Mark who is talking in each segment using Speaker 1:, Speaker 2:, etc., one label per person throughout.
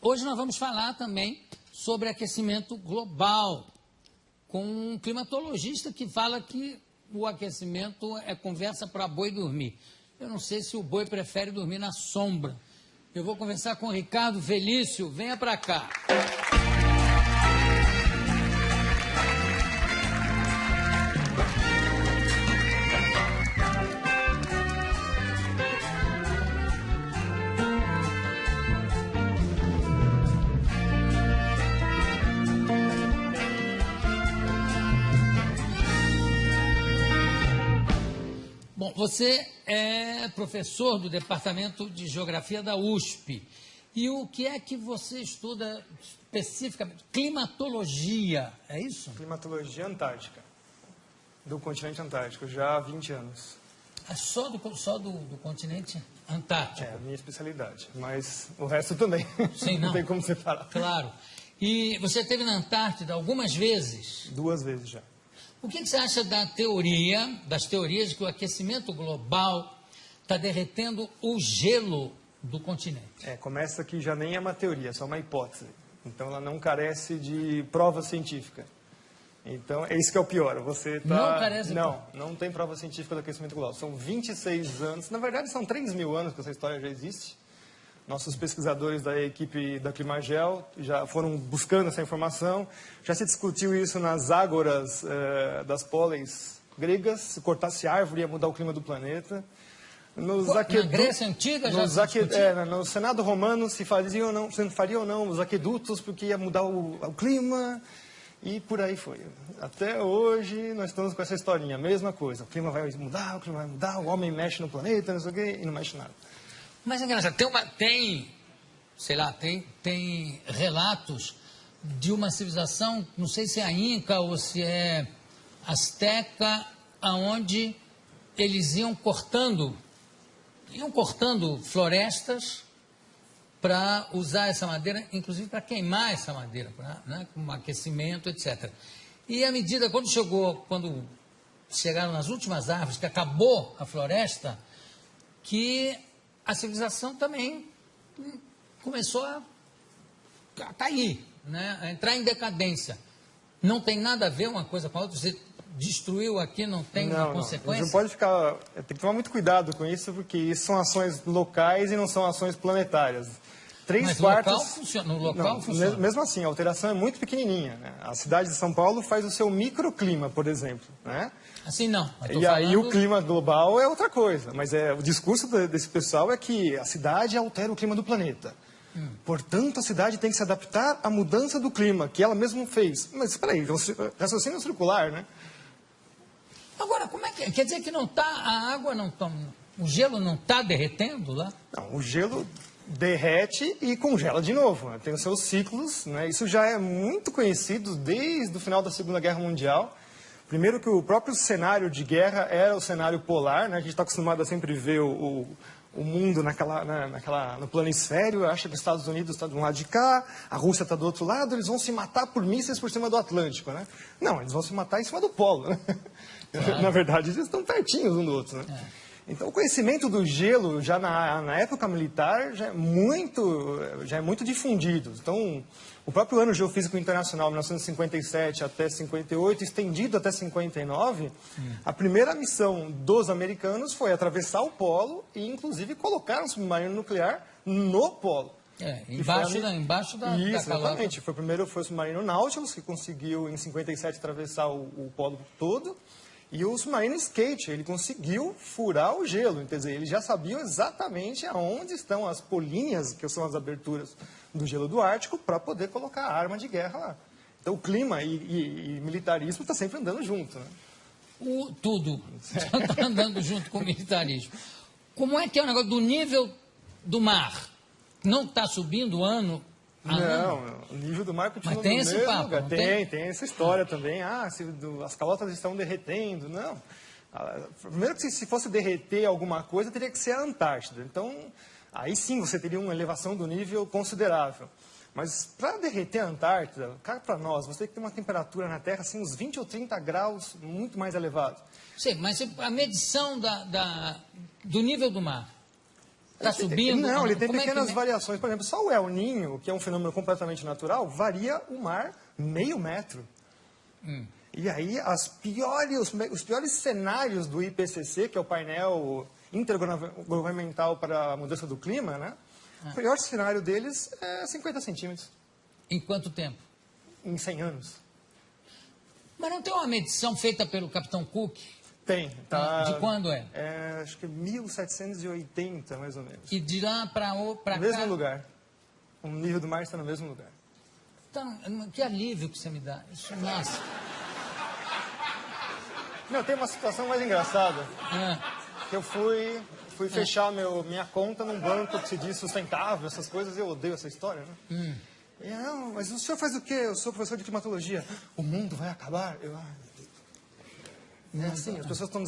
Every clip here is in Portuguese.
Speaker 1: Hoje nós vamos falar também sobre aquecimento global, com um climatologista que fala que o aquecimento é conversa para boi dormir. Eu não sei se o boi prefere dormir na sombra. Eu vou conversar com o Ricardo Felício. Venha para cá. Bom, você é professor do Departamento de Geografia da USP. E o que é que você estuda especificamente? Climatologia, é isso?
Speaker 2: Climatologia antártica, do continente antártico, já há 20 anos.
Speaker 1: É só do continente antártico?
Speaker 2: É a minha especialidade, mas o resto também.
Speaker 1: Sim, não
Speaker 2: tem como separar.
Speaker 1: Claro. E você esteve na Antártida algumas vezes?
Speaker 2: 2 vezes já.
Speaker 1: O que você acha das teorias de que o aquecimento global está derretendo o gelo do continente?
Speaker 2: Começa que já nem é uma teoria, é só uma hipótese. Então ela não carece de prova científica. Então é isso que é o pior. Você tá...
Speaker 1: Não carece de prova?
Speaker 2: Não tem prova científica do aquecimento global. São 26 anos, na verdade são 3.000 anos que essa história já existe. Nossos pesquisadores da equipe da Climagel já foram buscando essa informação. Já se discutiu isso nas ágoras das póleis gregas. Se cortasse árvore ia mudar o clima do planeta.
Speaker 1: Na Grécia Antiga já se discutiu?
Speaker 2: No Senado Romano se faria ou não os aquedutos porque ia mudar o clima. E por aí foi. Até hoje nós estamos com essa historinha, a mesma coisa. O clima vai mudar, o homem mexe no planeta, não sei o quê, e não mexe nada.
Speaker 1: Mas é engraçado, tem relatos de uma civilização, não sei se é a Inca ou se é Azteca, aonde eles iam cortando florestas para usar essa madeira, inclusive para queimar essa madeira, com aquecimento, etc. E à medida, quando chegaram nas últimas árvores, que acabou a floresta, que a civilização também começou a cair, a entrar em decadência. Não tem nada a ver uma coisa com a outra. Você destruiu aqui, não tem uma consequência?
Speaker 2: Não pode ficar... Tem que tomar muito cuidado com isso, porque isso são ações locais e não são ações planetárias.
Speaker 1: Mas no local funciona.
Speaker 2: Mesmo assim, a alteração é muito pequenininha. A cidade de São Paulo faz o seu microclima, por exemplo.
Speaker 1: Assim não.
Speaker 2: E aí o clima global é outra coisa. Mas o discurso desse pessoal é que a cidade altera o clima do planeta. Portanto, a cidade tem que se adaptar à mudança do clima, que ela mesma fez. Mas espera aí, raciocínio circular, né?
Speaker 1: Agora, como é que é? Quer dizer que a água não está... O gelo não está derretendo lá?
Speaker 2: Não, o gelo derrete e congela de novo. Tem os seus ciclos, Isso já é muito conhecido desde o final da Segunda Guerra Mundial. Primeiro que o próprio cenário de guerra era o cenário polar, A gente está acostumado a sempre ver o mundo no planisfério, acha que os Estados Unidos está de um lado de cá, a Rússia está do outro lado, eles vão se matar por mísseis por cima do Atlântico, Não, eles vão se matar em cima do polo, Claro. Na verdade, eles estão pertinhos um do outro, Então, o conhecimento do gelo, já na época militar, já é muito difundido. Então, o próprio Ano Geofísico Internacional, 1957 até 58, estendido até 59, a primeira missão dos americanos foi atravessar o polo e, inclusive, colocar um submarino nuclear no polo.
Speaker 1: Embaixo da
Speaker 2: Isso,
Speaker 1: calota.
Speaker 2: exatamente. Foi o submarino Nautilus, que conseguiu, em 57, atravessar o polo todo. E o submarino Skate, ele conseguiu furar o gelo, quer dizer, eles já sabiam exatamente aonde estão as políneas, que são as aberturas do gelo do Ártico, para poder colocar a arma de guerra lá. Então, o clima e militarismo está sempre andando junto,
Speaker 1: Tudo está andando junto com o militarismo. Como é que é o negócio do nível do mar? Não está subindo ano?
Speaker 2: Não, o nível do mar continua
Speaker 1: no mesmo
Speaker 2: lugar. Tem essa história também. As calotas estão derretendo. Não. Primeiro que se fosse derreter alguma coisa, teria que ser a Antártida. Então, aí sim você teria uma elevação do nível considerável. Mas para derreter a Antártida, cá para nós, você tem que ter uma temperatura na Terra, assim, uns 20 ou 30 graus, muito mais elevado.
Speaker 1: Sim, mas a medição do nível do mar Está subindo?
Speaker 2: Não, ele tem
Speaker 1: Como é que
Speaker 2: pequenas variações. Por exemplo, só o El Niño, que é um fenômeno completamente natural, varia o mar meio metro. E aí, os piores cenários do IPCC, que é o painel intergovernamental para a mudança do clima, né? O pior cenário deles é 50 centímetros.
Speaker 1: Em quanto tempo?
Speaker 2: Em 100 anos.
Speaker 1: Mas não tem uma medição feita pelo Capitão Cook?
Speaker 2: Tem. Tá,
Speaker 1: De quando é?
Speaker 2: Acho que 1780, mais ou menos.
Speaker 1: E de lá para
Speaker 2: No
Speaker 1: cá...
Speaker 2: mesmo lugar. O nível do mar está no mesmo lugar.
Speaker 1: Então, que alívio que você me dá. Isso, nossa.
Speaker 2: Não, tem uma situação mais engraçada. Que eu fui fechar minha conta num banco que se diz sustentável, essas coisas, eu odeio essa história, né? E, não, mas o senhor faz o quê? Eu sou professor de climatologia. O mundo vai acabar? Assim, as pessoas estão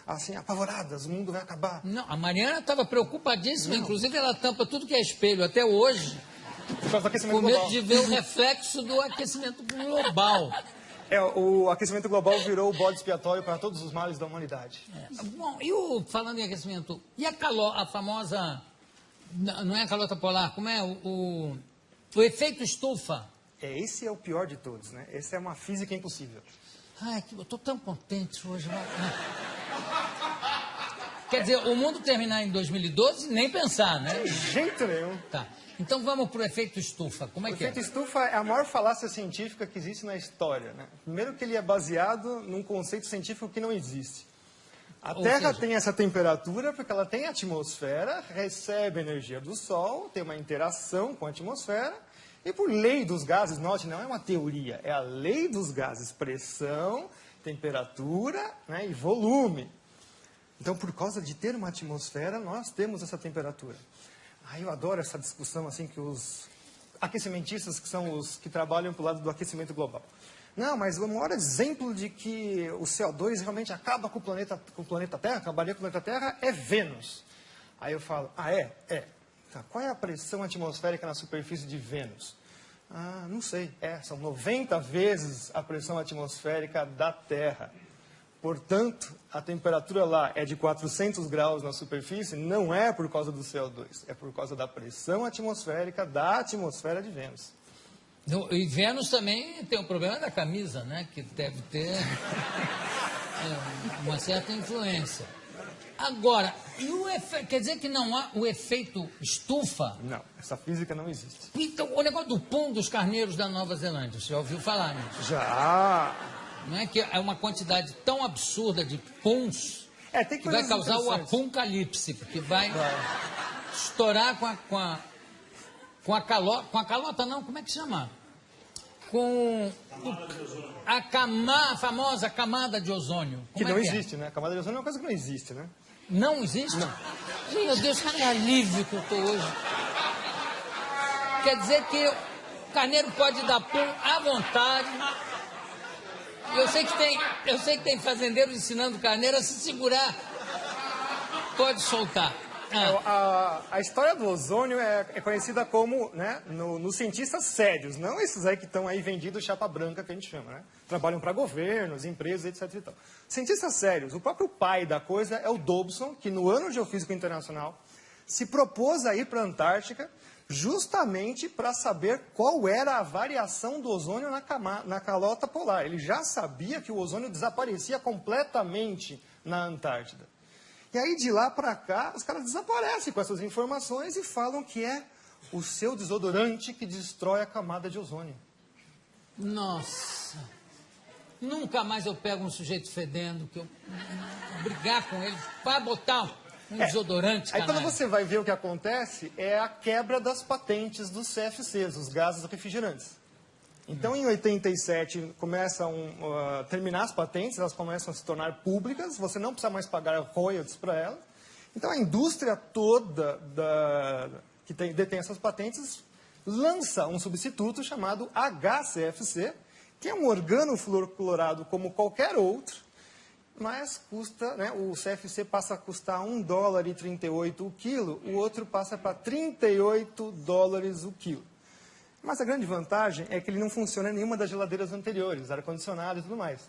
Speaker 2: assim, apavoradas, o mundo vai acabar.
Speaker 1: Não, a Mariana estava preocupadíssima, inclusive ela tampa tudo que é espelho até hoje,
Speaker 2: Por causa do aquecimento
Speaker 1: com medo
Speaker 2: global.
Speaker 1: de ver o reflexo do aquecimento global.
Speaker 2: O aquecimento global virou o bode expiatório para todos os males da humanidade.
Speaker 1: Bom, falando em aquecimento, e a famosa, não é a calota polar, como é o efeito estufa?
Speaker 2: Esse é o pior de todos, né? Essa é uma física impossível.
Speaker 1: Ai, eu estou tão contente hoje. Quer dizer, o mundo terminar em 2012, nem pensar, né?
Speaker 2: De jeito nenhum.
Speaker 1: Tá. Então vamos para o efeito estufa. Como é
Speaker 2: O
Speaker 1: que é?
Speaker 2: efeito estufa é a maior falácia científica que existe na história, né? Primeiro que ele é baseado num conceito científico que não existe. A Terra tem essa temperatura porque ela tem atmosfera, recebe energia do Sol, tem uma interação com a atmosfera, e por lei dos gases, note, não é uma teoria, é a lei dos gases, pressão, temperatura, né, e volume. Então, por causa de ter uma atmosfera, nós temos essa temperatura. Eu adoro essa discussão assim que os aquecimentistas, que são os que trabalham para o lado do aquecimento global. Não, mas o maior exemplo de que o CO2 realmente acaba com o planeta Terra, acabaria com o planeta Terra, é Vênus. Aí eu falo, é? Tá, qual é a pressão atmosférica na superfície de Vênus? Não sei. São 90 vezes a pressão atmosférica da Terra. Portanto, a temperatura lá é de 400 graus na superfície, não é por causa do CO2, é por causa da pressão atmosférica da atmosfera de Vênus.
Speaker 1: E Vênus também tem o problema da camisa, né? Que deve ter uma certa influência. Agora, quer dizer que não há o efeito estufa?
Speaker 2: Não, essa física não existe.
Speaker 1: Então, o negócio do pum dos carneiros da Nova Zelândia, você já ouviu falar nisso?
Speaker 2: Já!
Speaker 1: Não é que é uma quantidade tão absurda de puns
Speaker 2: tem
Speaker 1: que vai causar o apocalipse, porque vai estourar com a calota não, como é que chama? Com a famosa camada de ozônio.
Speaker 2: Que não existe, né? A camada de ozônio é uma coisa que não existe, né?
Speaker 1: Não existe? Não. Meu Deus, que alívio que eu estou hoje. Quer dizer que o carneiro pode dar pum à vontade. Eu sei que tem fazendeiros ensinando o carneiro a se segurar. Pode soltar.
Speaker 2: A história do ozônio é conhecida como, né, nos cientistas sérios, não esses aí que estão aí vendidos chapa branca, que a gente chama, né? Trabalham para governos, empresas, etc. E tal. Cientistas sérios, o próprio pai da coisa é o Dobson, que no Ano Geofísico Internacional se propôs a ir para a Antártica justamente para saber qual era a variação do ozônio na calota polar. Ele já sabia que o ozônio desaparecia completamente na Antártida. E aí, de lá para cá, os caras desaparecem com essas informações e falam que é o seu desodorante que destrói a camada de ozônio.
Speaker 1: Nossa! Nunca mais eu pego um sujeito fedendo, que eu brigar com ele para botar um desodorante,
Speaker 2: Aí,
Speaker 1: canalha.
Speaker 2: quando você vai ver o que acontece, é a quebra das patentes dos CFCs, os gases refrigerantes. Então, em 87, começam a terminar as patentes, elas começam a se tornar públicas, você não precisa mais pagar royalties para elas. Então, a indústria toda que detém essas patentes lança um substituto chamado HCFC, que é um organofluorclorado como qualquer outro, mas custa, né, o CFC passa a custar $1,38 o quilo, o outro passa para $38 o quilo. Mas a grande vantagem é que ele não funciona em nenhuma das geladeiras anteriores, ar-condicionado e tudo mais.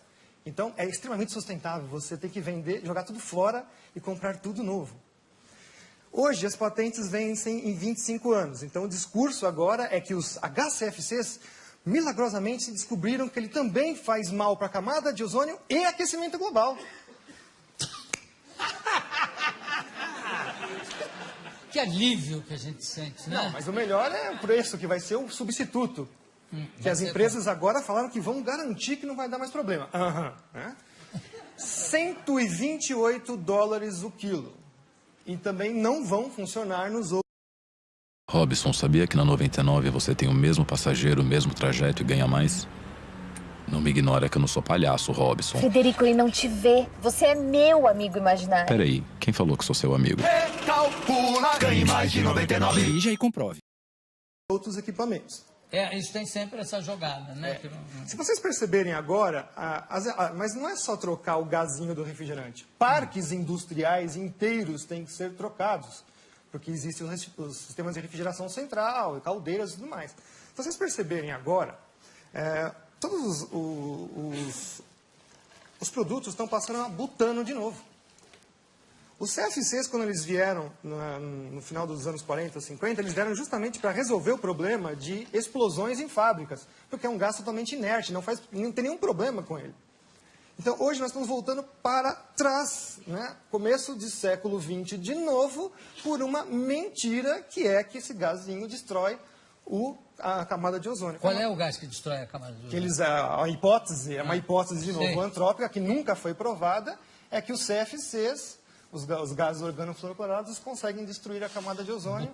Speaker 2: Então, é extremamente sustentável. Você tem que vender, jogar tudo fora e comprar tudo novo. Hoje, as patentes vencem em 25 anos. Então, o discurso agora é que os HCFCs, milagrosamente, descobriram que ele também faz mal para a camada de ozônio e aquecimento global.
Speaker 1: Que alívio que a gente sente, né?
Speaker 2: Não, mas o melhor é o preço, que vai ser o substituto. Que as empresas agora falaram que vão garantir que não vai dar mais problema. Né? $128 o quilo. E também não vão funcionar nos outros.
Speaker 3: Robson, sabia que na 99 você tem o mesmo passageiro, o mesmo trajeto e ganha mais? Não me ignora que eu não sou palhaço, Robson.
Speaker 4: Frederico, ele não te vê. Você é meu amigo imaginário.
Speaker 3: Peraí, quem falou que sou seu amigo?
Speaker 5: Recalcula, ganhe mais de 99.
Speaker 6: Dirija e comprove.
Speaker 2: Outros equipamentos.
Speaker 1: Isso tem sempre essa jogada, né?
Speaker 2: Se vocês perceberem agora, mas não é só trocar o gazinho do refrigerante. Parques industriais inteiros têm que ser trocados, porque existem os sistemas de refrigeração central, caldeiras e tudo mais. Se vocês perceberem agora, todos os produtos estão passando a butano de novo. Os CFCs, quando eles vieram no final dos anos 40, 50, eles vieram justamente para resolver o problema de explosões em fábricas, porque é um gás totalmente inerte, não tem nenhum problema com ele. Então, hoje nós estamos voltando para trás, né? Começo de século XX de novo, por uma mentira que é que esse gazinho destrói a camada de ozônio.
Speaker 1: Qual é o gás que destrói a camada de ozônio?
Speaker 2: A hipótese, é uma hipótese de novo
Speaker 1: Sim.
Speaker 2: antrópica, que nunca foi provada, é que os CFCs, os gases organofluorocorados, conseguem destruir a camada de ozônio.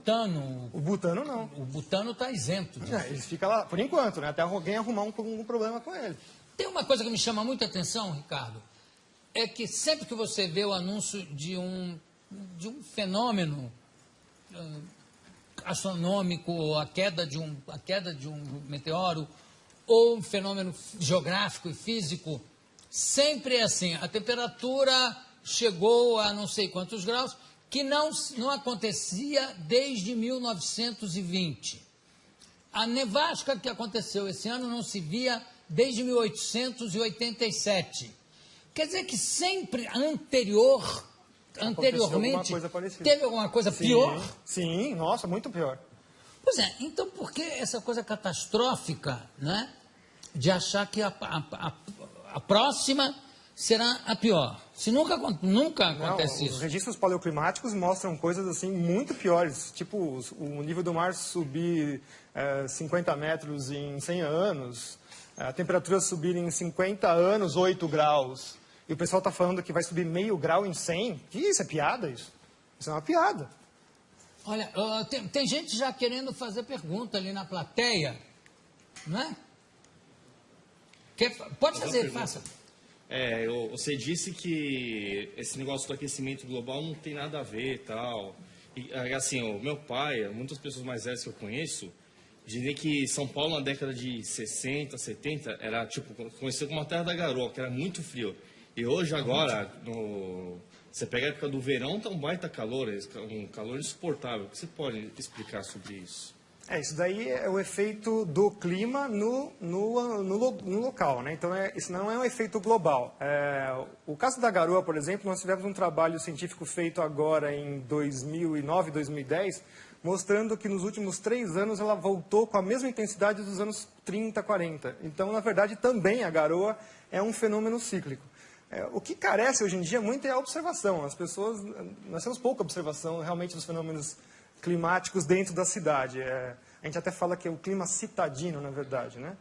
Speaker 2: O butano não.
Speaker 1: O butano está isento disso.
Speaker 2: Ele fica lá, por enquanto, né? Até alguém arrumar um problema com ele.
Speaker 1: Tem uma coisa que me chama muita atenção, Ricardo, é que sempre que você vê o anúncio de um fenômeno astronômico, a queda de um meteoro, ou um fenômeno geográfico e físico, sempre é assim, a temperatura chegou a não sei quantos graus, que não acontecia desde 1920. A nevasca que aconteceu esse ano não se via desde 1887. Quer dizer que sempre anteriormente, teve alguma coisa pior?
Speaker 2: Sim, nossa, muito pior.
Speaker 1: Pois é, então por que essa coisa catastrófica, né, de achar que a próxima será a pior? Se nunca acontece isso.
Speaker 2: Os registros paleoclimáticos mostram coisas assim muito piores, tipo o nível do mar subir 50 metros em 100 anos, a temperatura subir em 50 anos 8 graus, e o pessoal está falando que vai subir meio grau em 100. Que isso? É piada isso? Isso é uma piada.
Speaker 1: Olha, tem gente já querendo fazer pergunta ali na plateia, não é? Pode fazer, faça.
Speaker 7: Você disse que esse negócio do aquecimento global não tem nada a ver e tal. E, assim, o meu pai, muitas pessoas mais velhas que eu conheço, dizem que São Paulo na década de 60, 70, era tipo, conhecido como a terra da garoa, que era muito frio. E hoje, agora, você pega a época do verão, tá um baita calor, um calor insuportável. O que você pode explicar sobre isso?
Speaker 2: Isso daí é o efeito do clima no local, né? Então, isso não é um efeito global. O caso da garoa, por exemplo, nós tivemos um trabalho científico feito agora em 2009, 2010, mostrando que nos últimos 3 anos ela voltou com a mesma intensidade dos anos 30, 40. Então, na verdade, também a garoa é um fenômeno cíclico. O que carece hoje em dia muito é a observação. Nós temos pouca observação realmente dos fenômenos climáticos dentro da cidade. A gente até fala que é o clima citadino, na verdade, né?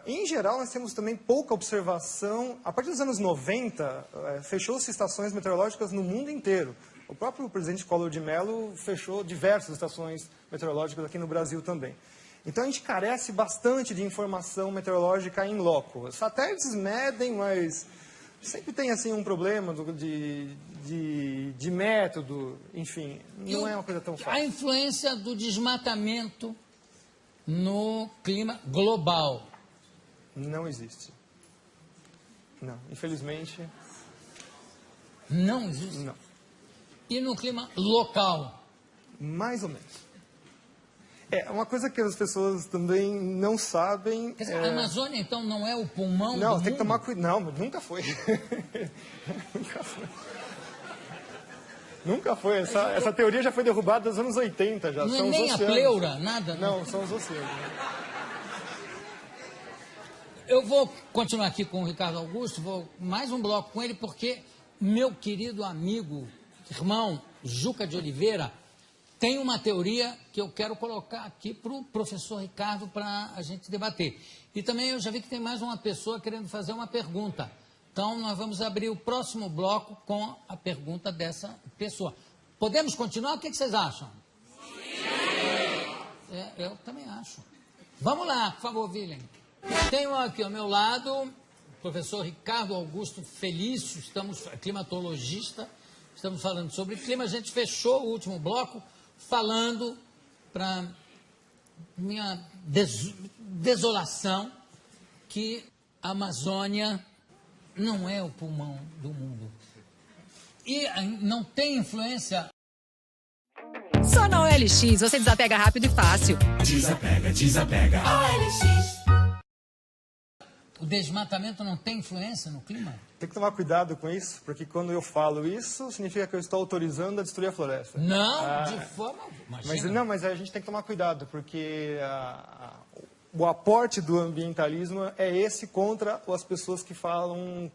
Speaker 2: Em geral, nós temos também pouca observação. A partir dos anos 90, fechou-se estações meteorológicas no mundo inteiro. O próprio presidente Collor de Mello fechou diversas estações meteorológicas aqui no Brasil também. Então, a gente carece bastante de informação meteorológica em loco. Os satélites medem, mas sempre tem assim um problema de método, enfim, não é uma coisa tão fácil.
Speaker 1: A influência do desmatamento no clima global.
Speaker 2: Não existe. Não, infelizmente.
Speaker 1: Não existe?
Speaker 2: Não.
Speaker 1: E no clima local?
Speaker 2: Mais ou menos. Uma coisa que as pessoas também não sabem...
Speaker 1: Quer dizer, a Amazônia, então, não é o pulmão do
Speaker 2: Não,
Speaker 1: mundo?
Speaker 2: tem que tomar cuidado. Não, nunca foi. Nunca foi. Nunca foi. Essa teoria já foi derrubada nos anos 80. Já.
Speaker 1: Não
Speaker 2: São
Speaker 1: é
Speaker 2: os
Speaker 1: nem a
Speaker 2: oceanos.
Speaker 1: pleura, nada?
Speaker 2: Não, são os oceanos.
Speaker 1: Eu vou continuar aqui com o Ricardo Augusto, vou mais um bloco com ele, porque meu querido amigo, irmão Juca de Oliveira, tem uma teoria que eu quero colocar aqui para o professor Ricardo para a gente debater. E também eu já vi que tem mais uma pessoa querendo fazer uma pergunta. Então, nós vamos abrir o próximo bloco com a pergunta dessa pessoa. Podemos continuar? O que vocês acham? Sim! Eu também acho. Vamos lá, por favor, Willem. Tenho aqui ao meu lado o professor Ricardo Augusto Felício, climatologista, estamos falando sobre clima. A gente fechou o último bloco falando, para minha desolação, que a Amazônia não é o pulmão do mundo. E não tem influência.
Speaker 6: Só na OLX você desapega rápido e fácil.
Speaker 5: Desapega.
Speaker 6: OLX.
Speaker 1: O desmatamento não tem influência no clima?
Speaker 2: Tem que tomar cuidado com isso, porque quando eu falo isso, significa que eu estou autorizando a destruir a floresta.
Speaker 1: Não, de forma...
Speaker 2: Mas a gente tem que tomar cuidado, porque o aporte do ambientalismo é esse contra as pessoas que falam,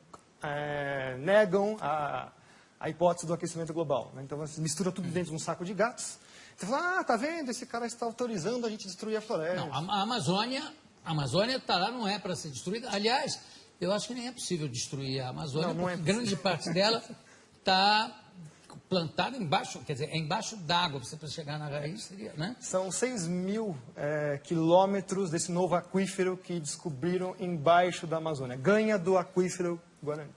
Speaker 2: negam a hipótese do aquecimento global. Né? Então, você mistura tudo dentro de um saco de gatos. Você fala, tá vendo? Esse cara está autorizando a gente destruir a floresta.
Speaker 1: Não, a Amazônia está lá, não é para ser destruída. Aliás, eu acho que nem é possível destruir a Amazônia,
Speaker 2: Não é
Speaker 1: porque grande parte dela está plantada embaixo, quer dizer, é embaixo d'água, para chegar na raiz, seria, né?
Speaker 2: São 6.000 quilômetros desse novo aquífero que descobriram embaixo da Amazônia. Ganha do aquífero Guarani.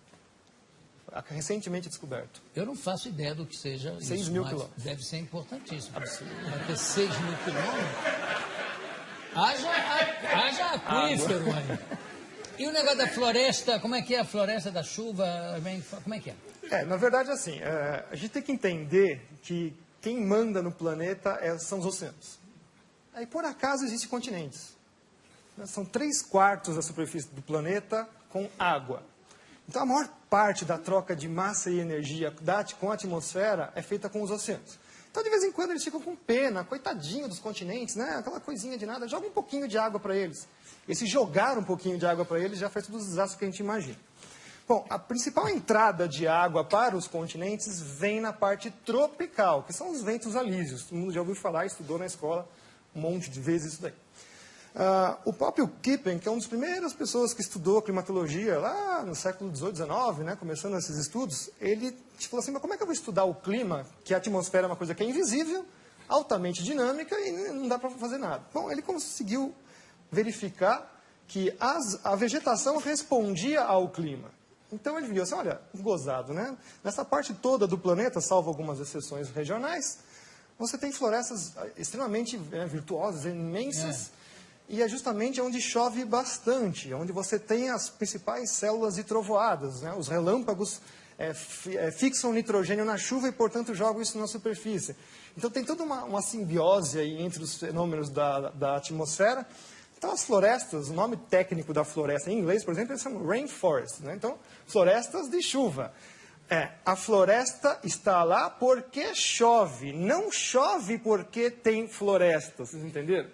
Speaker 2: Recentemente descoberto.
Speaker 1: Eu não faço ideia do que seja
Speaker 2: 6
Speaker 1: isso,
Speaker 2: mil
Speaker 1: mas
Speaker 2: quilômetros.
Speaker 1: deve ser importantíssimo. Vai ter 6 mil quilômetros. Haja aquífero, aí. E o negócio da floresta, como é que é a floresta da chuva? Como é que é?
Speaker 2: Na verdade, assim, a gente tem que entender que quem manda no planeta são os oceanos. Aí, por acaso, existem continentes. São 3/4 da superfície do planeta com água. Então, a maior parte da troca de massa e energia com a atmosfera é feita com os oceanos. Então, de vez em quando, eles ficam com pena, coitadinho dos continentes, né? Aquela coisinha de nada, joga um pouquinho de água para eles. E se jogar um pouquinho de água para eles, já faz todos os desastres que a gente imagina. Bom, a principal entrada de água para os continentes vem na parte tropical, que são os ventos alísios. Todo mundo já ouviu falar, estudou na escola um monte de vezes isso daí. O próprio Kippen, que é uma das primeiras pessoas que estudou climatologia lá no século XVIII, XIX, né, começando esses estudos, ele falou assim, mas como é que eu vou estudar o clima, que a atmosfera é uma coisa que é invisível, altamente dinâmica e não dá para fazer nada? Bom, ele conseguiu verificar que a vegetação respondia ao clima. Então ele viu assim, olha, gozado, né? Nessa parte toda do planeta, salvo algumas exceções regionais, você tem florestas extremamente virtuosas, imensas, e é justamente onde chove bastante, onde você tem as principais células de trovoadas, né? Os relâmpagos fixam nitrogênio na chuva e, portanto, jogam isso na superfície. Então tem toda uma simbiose aí entre os fenômenos da atmosfera. Então, as florestas, o nome técnico da floresta em inglês, por exemplo, eles chamam rainforest, né? Então, florestas de chuva. A floresta está lá porque chove, não chove porque tem floresta, vocês entenderam?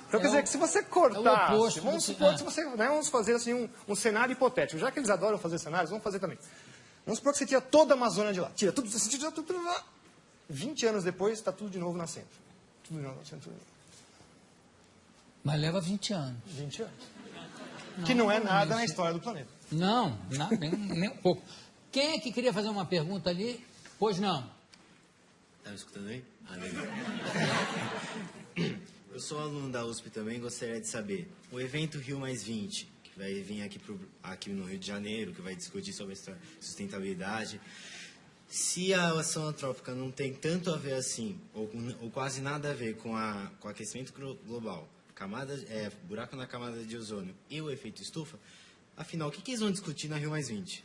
Speaker 2: Então, quer dizer que se você cortasse, vamos supor, vamos fazer assim um cenário hipotético, já que eles adoram fazer cenários, vamos fazer também. Vamos supor que você tira toda a Amazônia de lá, tira tudo, você tira tudo lá, 20 anos depois está tudo de novo nascendo. Tudo de novo nascendo, tudo de novo.
Speaker 1: Mas leva 20 anos.
Speaker 2: 20 anos. Que não é nada na história do planeta.
Speaker 1: Não, nem um pouco. Quem é que queria fazer uma pergunta ali? Pois não.
Speaker 8: Tá me escutando aí? Legal. Eu sou aluno da USP também, gostaria de saber, o evento Rio+20, que vai vir aqui no Rio de Janeiro, que vai discutir sobre a sustentabilidade, se a ação antrópica não tem tanto a ver assim, ou quase nada a ver com o aquecimento global, buraco na camada de ozônio e o efeito estufa, afinal, o que eles vão discutir na Rio+20?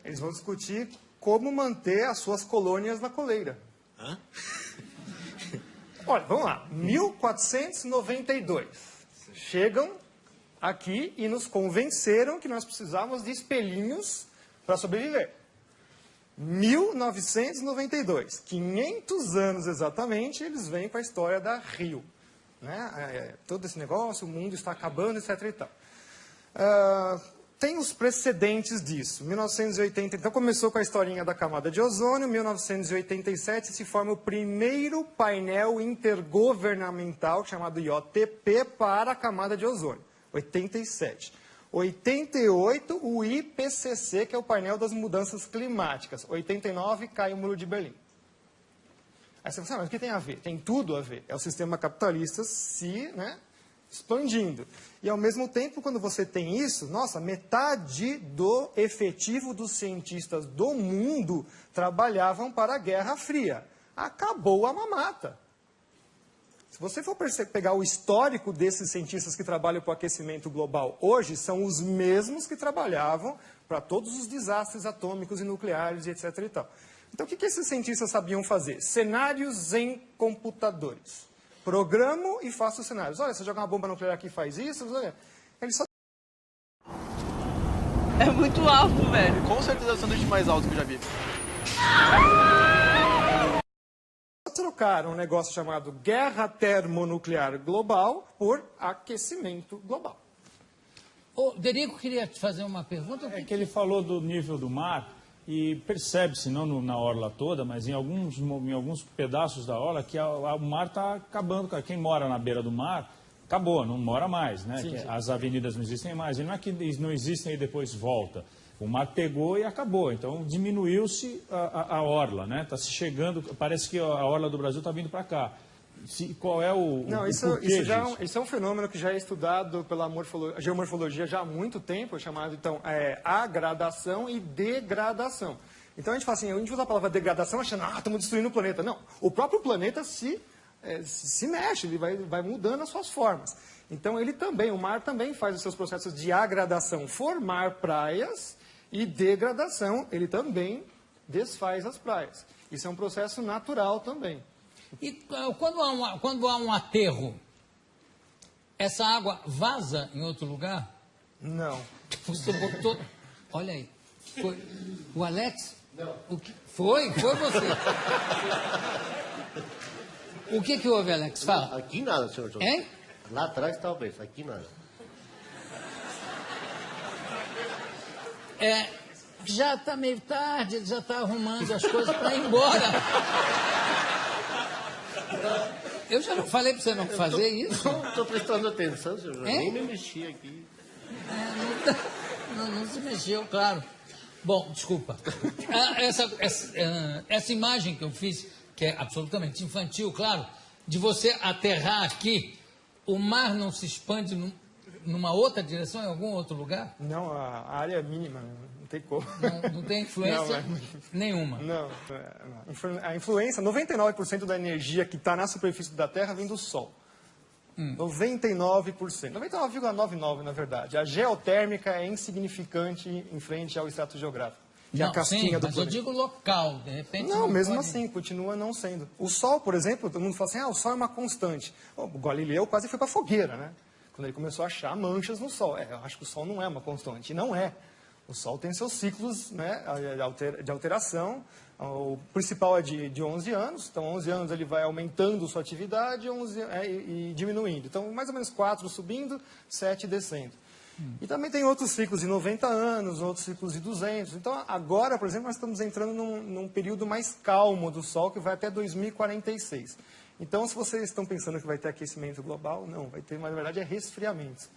Speaker 2: Eles vão discutir como manter as suas colônias na coleira.
Speaker 8: Hã?
Speaker 2: Olha, vamos lá. 1492. Chegam aqui e nos convenceram que nós precisávamos de espelhinhos para sobreviver. 1992. 500 anos exatamente, eles vêm para a história da Rio. Né? Todo esse negócio, o mundo está acabando, etc. e tal. Tem os precedentes disso. 1980, então começou com a historinha da camada de ozônio. 1987 se forma o primeiro painel intergovernamental, chamado IOTP, para a camada de ozônio. 87. 88, o IPCC, que é o painel das mudanças climáticas. 89, cai o Muro de Berlim. Aí você fala, mas o que tem a ver? Tem tudo a ver. É o sistema capitalista se expandindo. E, ao mesmo tempo, quando você tem isso, nossa, metade do efetivo dos cientistas do mundo trabalhavam para a Guerra Fria. Acabou a mamata. Se você for pegar o histórico desses cientistas que trabalham para o aquecimento global hoje, são os mesmos que trabalhavam para todos os desastres atômicos e nucleares, e etc. e tal. Então, o que esses cientistas sabiam fazer? Cenários em computadores. Programo e faço os cenários. Olha, você joga uma bomba nuclear aqui e faz isso. Ele só...
Speaker 9: É muito alto, velho.
Speaker 10: Com certeza é o sanduíche mais alto que eu já vi.
Speaker 2: Trocaram um negócio chamado guerra termonuclear global por aquecimento global.
Speaker 1: O Derico queria te fazer uma pergunta.
Speaker 11: É que ele falou do nível do mar e percebe-se, não na orla toda, mas em alguns pedaços da orla, que o mar está acabando. Quem mora na beira do mar, acabou, não mora mais, né?
Speaker 2: Sim, sim.
Speaker 11: As avenidas não existem mais. E não é que não existem e depois volta. O mar pegou e acabou. Então, diminuiu-se a orla, né? Está se chegando, parece que a orla do Brasil está vindo para cá. Qual é o
Speaker 2: isso é um fenômeno que já é estudado pela geomorfologia já há muito tempo, chamado, então, agradação e degradação. Então, a gente fala assim, a gente usa a palavra degradação achando, estamos destruindo o planeta. Não, o próprio planeta se mexe, ele vai mudando as suas formas. Então, o mar também faz os seus processos de agradação, formar praias, e degradação, ele também desfaz as praias. Isso é um processo natural também.
Speaker 1: E quando há um aterro, essa água vaza em outro lugar?
Speaker 2: Não.
Speaker 1: Você botou... Olha aí. Foi o Alex? Não. Foi você. O que houve, Alex? Fala.
Speaker 12: Aqui nada, senhor João.
Speaker 1: Hein?
Speaker 12: Lá atrás, talvez. Aqui nada.
Speaker 1: Já está meio tarde, ele já está arrumando as coisas para ir embora. Eu já não falei para você não fazer isso?
Speaker 12: Não estou prestando atenção, senhor João. Nem me mexi aqui.
Speaker 1: Não se mexeu, claro. Bom, desculpa. Essa imagem que eu fiz, que é absolutamente infantil, claro, de você aterrar aqui, o mar não se expande numa outra direção, em algum outro lugar?
Speaker 2: Não, a área é mínima, não tem como.
Speaker 1: Não tem influência nenhuma?
Speaker 2: Não. A influência, 99% da energia que está na superfície da Terra vem do Sol. 99%. 99,99% na verdade. A geotérmica é insignificante em frente ao extrato geográfico. Que é a casquinha do planeta.
Speaker 1: Eu digo local, de repente...
Speaker 2: Não, mesmo assim, continua não sendo. O Sol, por exemplo, todo mundo fala assim, o Sol é uma constante. O Galileu quase foi para a fogueira, né? Quando ele começou a achar manchas no Sol. Eu acho que o Sol não é uma constante. E não é. O Sol tem seus ciclos, né, de alteração. O principal é de 11 anos. Então, 11 anos ele vai aumentando sua atividade e diminuindo. Então, mais ou menos 4 subindo, 7 descendo. E também tem outros ciclos de 90 anos, outros ciclos de 200. Então, agora, por exemplo, nós estamos entrando num período mais calmo do Sol, que vai até 2046. Então, se vocês estão pensando que vai ter aquecimento global, não, vai ter, mas na verdade é resfriamento.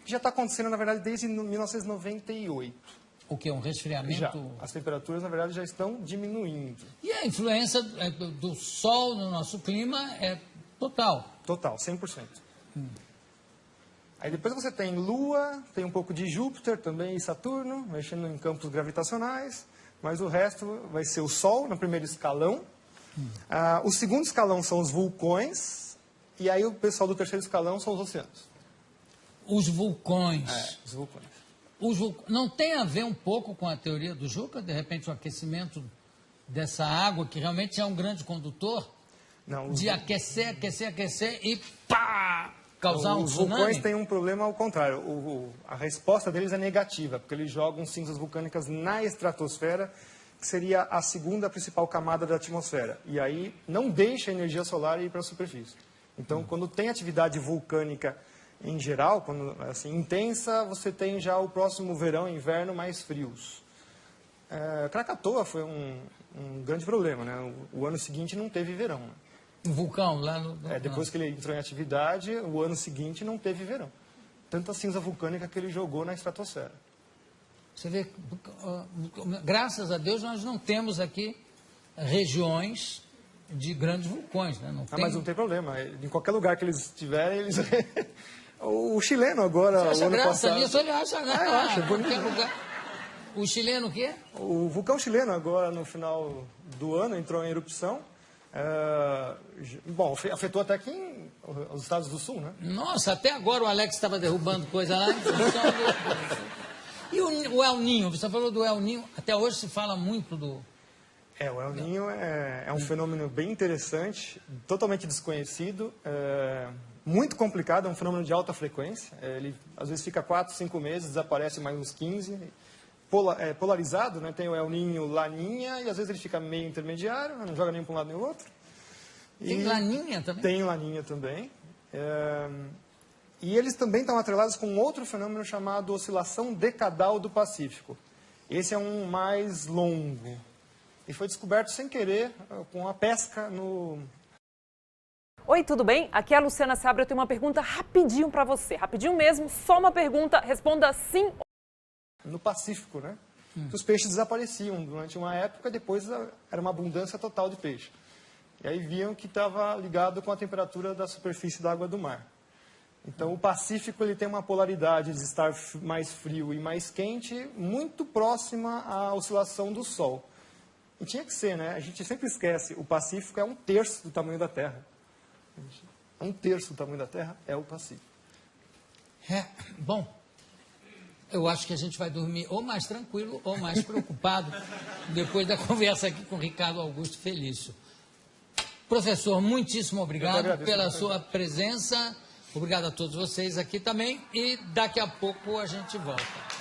Speaker 2: Que já está acontecendo, na verdade, desde 1998.
Speaker 1: O que? Um resfriamento?
Speaker 2: Já. As temperaturas, na verdade, já estão diminuindo.
Speaker 1: E a influência do Sol no nosso clima é total?
Speaker 2: Total, 100%. Aí depois você tem Lua, tem um pouco de Júpiter também e Saturno, mexendo em campos gravitacionais, mas o resto vai ser o Sol no primeiro escalão. O segundo escalão são os vulcões, e aí o pessoal do terceiro escalão são os oceanos.
Speaker 1: Os vulcões.
Speaker 2: Os vulcões.
Speaker 1: Não tem a ver um pouco com a teoria do Juca? De repente o aquecimento dessa água, que realmente é um grande condutor, de aquecer e pá! Causar um tsunami? Os
Speaker 2: vulcões têm um problema ao contrário. A resposta deles é negativa, porque eles jogam cinzas vulcânicas na estratosfera, que seria a segunda principal camada da atmosfera. E aí não deixa a energia solar ir para a superfície. Então, quando tem atividade vulcânica em geral, quando assim intensa, você tem já o próximo verão e inverno mais frios. Krakatoa foi um grande problema, né? O ano seguinte não teve verão. Né?
Speaker 1: Um vulcão lá no...
Speaker 2: Depois que ele entrou em atividade, o ano seguinte não teve verão. Tanta cinza vulcânica que ele jogou na estratosfera.
Speaker 1: Você vê, graças a Deus nós não temos aqui regiões de grandes vulcões, né? Não tem...
Speaker 2: Mas não tem problema. Em qualquer lugar que eles estiverem, eles... O chileno agora,
Speaker 1: Você acha
Speaker 2: o ano
Speaker 1: graça
Speaker 2: passado...
Speaker 1: nisso? Ele acha graça.
Speaker 2: Eu acho,
Speaker 1: qualquer lugar. O chileno o quê?
Speaker 2: O vulcão chileno agora, no final do ano, entrou em erupção. Bom, afetou até aqui os Estados do Sul, né?
Speaker 1: Nossa, até agora o Alex estava derrubando coisa lá. E o El Niño? Você falou do El Niño. Até hoje se fala muito do...
Speaker 2: O El Niño é um fenômeno bem interessante, totalmente desconhecido, muito complicado, é um fenômeno de alta frequência. Ele às vezes fica 4, 5 meses, desaparece mais uns 15. Polarizado, né? Tem o El Niño Laninha, e às vezes ele fica meio intermediário, não joga nem para um lado nem para o outro.
Speaker 1: Tem Laninha também?
Speaker 2: Tem Laninha também. E eles também estão atrelados com outro fenômeno chamado oscilação decadal do Pacífico. Esse é um mais longo. E foi descoberto sem querer com a pesca no...
Speaker 13: Oi, tudo bem? Aqui é a Luciana Sabra, eu tenho uma pergunta rapidinho para você. Rapidinho mesmo, só uma pergunta, responda sim.
Speaker 2: No Pacífico, né? Os peixes desapareciam durante uma época, depois era uma abundância total de peixe. E aí viam que estava ligado com a temperatura da superfície da água do mar. Então, o Pacífico ele tem uma polaridade de estar mais frio e mais quente, muito próxima à oscilação do Sol. E tinha que ser, né? A gente sempre esquece, o Pacífico é 1/3 do tamanho da Terra. 1/3 do tamanho da Terra é o Pacífico.
Speaker 1: Bom, eu acho que a gente vai dormir ou mais tranquilo ou mais preocupado depois da conversa aqui com o Ricardo Augusto Felício. Professor, muitíssimo obrigado pela sua presença. Obrigado a todos vocês aqui também. E daqui a pouco a gente volta.